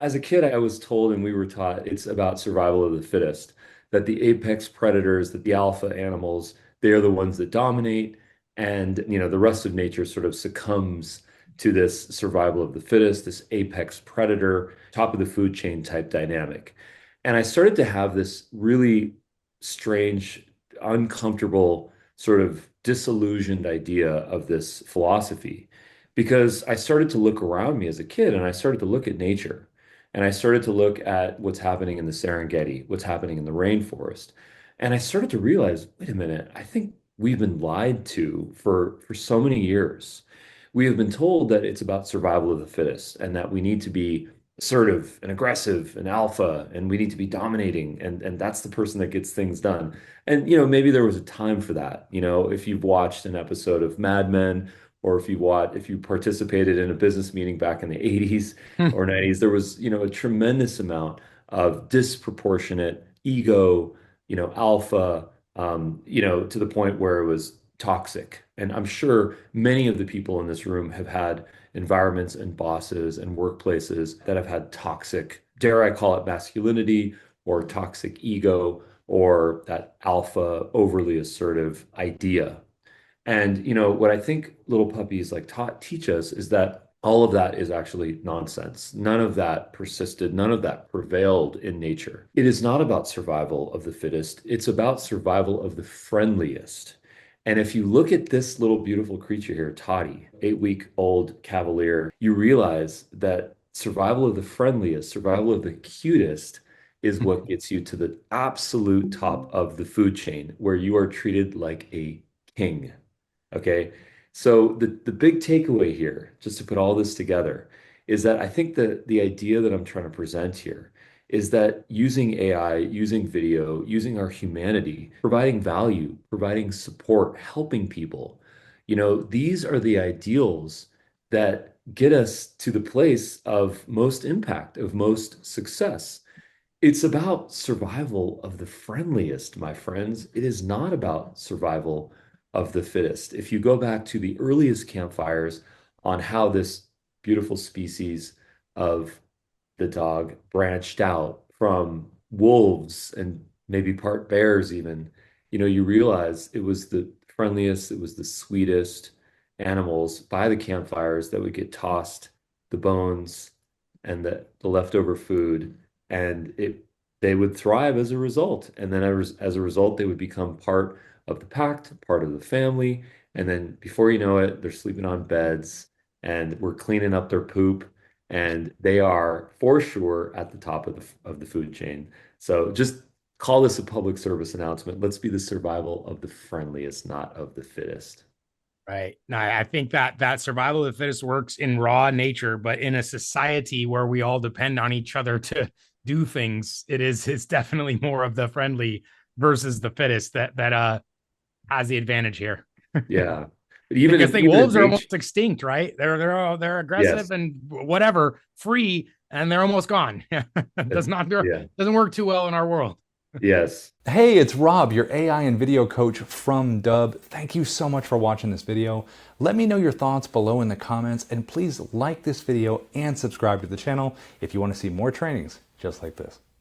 As a kid, I was told and we were taught it's about survival of the fittest, that the apex predators, that the alpha animals, they are the ones that dominate, and the rest of nature sort of succumbs to this survival of the fittest, this apex predator, top of the food chain type dynamic. And I started to have this really strange, uncomfortable, sort of disillusioned idea of this philosophy because I started to look around me as a kid and I started to look at nature. And I started to look at what's happening in the Serengeti, what's happening in the rainforest. And I started to realize, wait a minute, I think we've been lied to for so many years. We have been told that it's about survival of the fittest and that we need to be assertive and aggressive and alpha and we need to be dominating and that's the person that gets things done. And maybe there was a time for that. If you've watched an episode of Mad Men or if you participated in a business meeting back in the 80s or 90s, there was, a tremendous amount of disproportionate ego, alpha, to the point where it was toxic. And I'm sure many of the people in this room have had environments and bosses and workplaces that have had toxic, dare I call it masculinity or toxic ego or that alpha overly assertive idea. And what I think little puppies like taught teach us is that all of that is actually nonsense. None of that persisted, none of that prevailed in nature. It is not about survival of the fittest, it's about survival of the friendliest. And if you look at this little beautiful creature here, Toddy, 8-week-old cavalier, you realize that survival of the friendliest, survival of the cutest is what gets you to the absolute top of the food chain, where you are treated like a king. Okay. So the big takeaway here, just to put all this together, is that I think that the idea that I'm trying to present here is that using AI, using video, using our humanity, providing value, providing support, helping people, these are the ideals that get us to the place of most impact, of most success. It's about survival of the friendliest, my friends. It is not about survival of the fittest. If you go back to the earliest campfires on how this beautiful species of the dog branched out from wolves and maybe part bears even, you realize it was the friendliest, it was the sweetest animals by the campfires that would get tossed the bones and the leftover food and they would thrive as a result. And then as a result, they would become part of the pack, part of the family. And then before you know it, they're sleeping on beds and we're cleaning up their poop. And they are for sure at the top of the food chain. So just call this a public service announcement. Let's be the survival of the friendliest, not of the fittest. Right. Now, I think that survival of the fittest works in raw nature, but in a society where we all depend on each other to do things, it's definitely more of the friendly versus the fittest that has the advantage here. Yeah. But even Because if I think even if wolves are nature, almost extinct, right? They're aggressive yes, and whatever, free, and they're almost gone. uh, yeah, Doesn't work too well in our world. yes. Hey, it's Rob, your AI and video coach from Dubb. Thank you so much for watching this video. Let me know your thoughts below in the comments, and please like this video and subscribe to the channel if you want to see more trainings just like this.